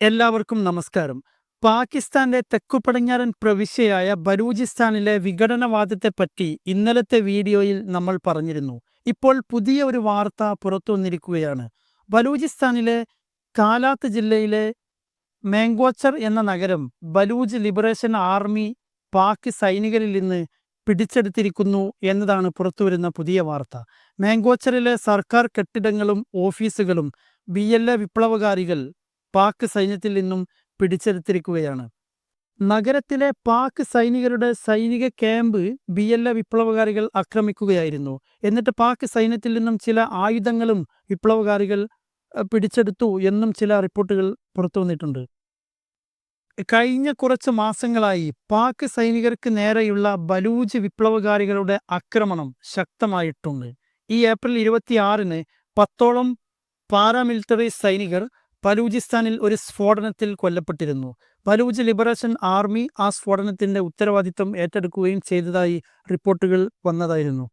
എല്ലാവർക്കും നമസ്കാരം. പാകിസ്ഥാന്റെ തെക്കുപടിഞ്ഞാറൻ പ്രവിശ്യയായ ബലൂചിസ്ഥാനിലെ വിഘടനവാദത്തെപ്പറ്റി ഇന്നലത്തെ വീഡിയോയിൽ നമ്മൾ പറഞ്ഞിരുന്നു. ഇപ്പോൾ പുതിയ ഒരു വാർത്ത പുറത്തു വന്നിരിക്കുകയാണ്. ബലൂചിസ്ഥാനിലെ കാലാത്ത് ജില്ലയിലെ മാംഗോച്ചർ എന്ന നഗരം ബലൂച്ച് ലിബറേഷൻ ആർമി പാക് സൈനികരിൽ നിന്ന് പിടിച്ചെടുത്തിരിക്കുന്നു എന്നതാണ് പുറത്തുവരുന്ന പുതിയ വാർത്ത. മാംഗോച്ചറിലെ സർക്കാർ കെട്ടിടങ്ങളും ഓഫീസുകളും BLA വിപ്ലവകാരികൾ പാക് സൈന്യത്തിൽ നിന്നും പിടിച്ചെടുത്തിരിക്കുകയാണ്. നഗരത്തിലെ പാക് സൈനികരുടെ സൈനിക ക്യാമ്പ് BLA വിപ്ലവകാരികൾ ആക്രമിക്കുകയായിരുന്നു. എന്നിട്ട് പാക് സൈന്യത്തിൽ നിന്നും ചില ആയുധങ്ങളും വിപ്ലവകാരികൾ പിടിച്ചെടുത്തു എന്നും ചില റിപ്പോർട്ടുകൾ പുറത്തു വന്നിട്ടുണ്ട്. കഴിഞ്ഞ കുറച്ച് മാസങ്ങളായി പാക് സൈനികർക്ക് നേരെയുള്ള ബലൂച്ച് വിപ്ലവകാരികളുടെ ആക്രമണം ശക്തമായിട്ടുണ്ട്. ഈ ഏപ്രിൽ 26-ന് 10ഓളം പാരാമിലിറ്ററി സൈനികർ ബലൂചിസ്ഥാനിൽ ഒരു സ്ഫോടനത്തിൽ കൊല്ലപ്പെട്ടിരുന്നു. ബലൂച്ച് ലിബറേഷൻ ആർമി ആ സ്ഫോടനത്തിന്റെ ഉത്തരവാദിത്വം ഏറ്റെടുക്കുകയും ചെയ്തതായി റിപ്പോർട്ടുകൾ വന്നതായിരുന്നു.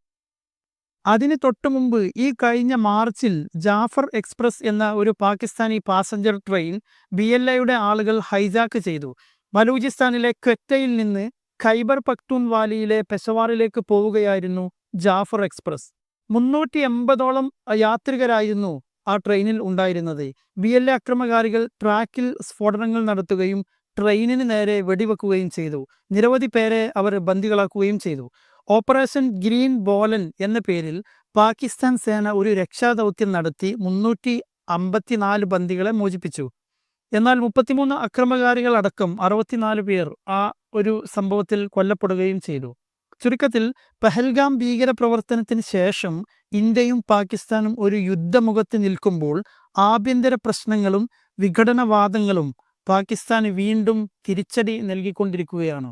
അതിന് തൊട്ടുമുമ്പ് ഈ കഴിഞ്ഞ മാർച്ചിൽ ജാഫർ എക്സ്പ്രസ് എന്ന ഒരു പാകിസ്ഥാനി പാസഞ്ചർ ട്രെയിൻ BLAയുടെ ആളുകൾ ഹൈജാക്ക് ചെയ്തു. ബലൂചിസ്ഥാനിലെ ക്വറ്റയിൽ നിന്ന് ഖൈബർ പഖ്തൂൺവാലിയിലെ പെഷവാറിലേക്ക് പോവുകയായിരുന്നു ജാഫർ എക്സ്പ്രസ്. 380ഓളം യാത്രികരായിരുന്നു ആ ട്രെയിനിൽ ഉണ്ടായിരുന്നത്. BLA അക്രമകാരികൾ ട്രാക്കിൽ സ്ഫോടനങ്ങൾ നടത്തുകയും ട്രെയിനിന് നേരെ വെടിവെക്കുകയും ചെയ്തു. നിരവധി പേരെ അവർ ബന്ദികളാക്കുകയും ചെയ്തു. ഓപ്പറേഷൻ ഗ്രീൻ ബോലൻ എന്ന പേരിൽ പാകിസ്ഥാൻ സേന ഒരു രക്ഷാദൗത്യം നടത്തി 354 ബന്ദികളെ മോചിപ്പിച്ചു. എന്നാൽ 33 അക്രമകാരികൾ അടക്കം 64 പേർ ആ ഒരു സംഭവത്തിൽ കൊല്ലപ്പെടുകയും ചെയ്തു. ചുരുക്കത്തിൽ പഹൽഗാം ഭീകരപ്രവർത്തനത്തിന് ശേഷം ഇന്ത്യയും പാകിസ്ഥാനും ഒരു യുദ്ധമുഖത്ത് നിൽക്കുമ്പോൾ ആഭ്യന്തര പ്രശ്നങ്ങളും വിഘടനവാദങ്ങളും പാകിസ്ഥാന് വീണ്ടും തിരിച്ചടി നൽകിക്കൊണ്ടിരിക്കുകയാണ്.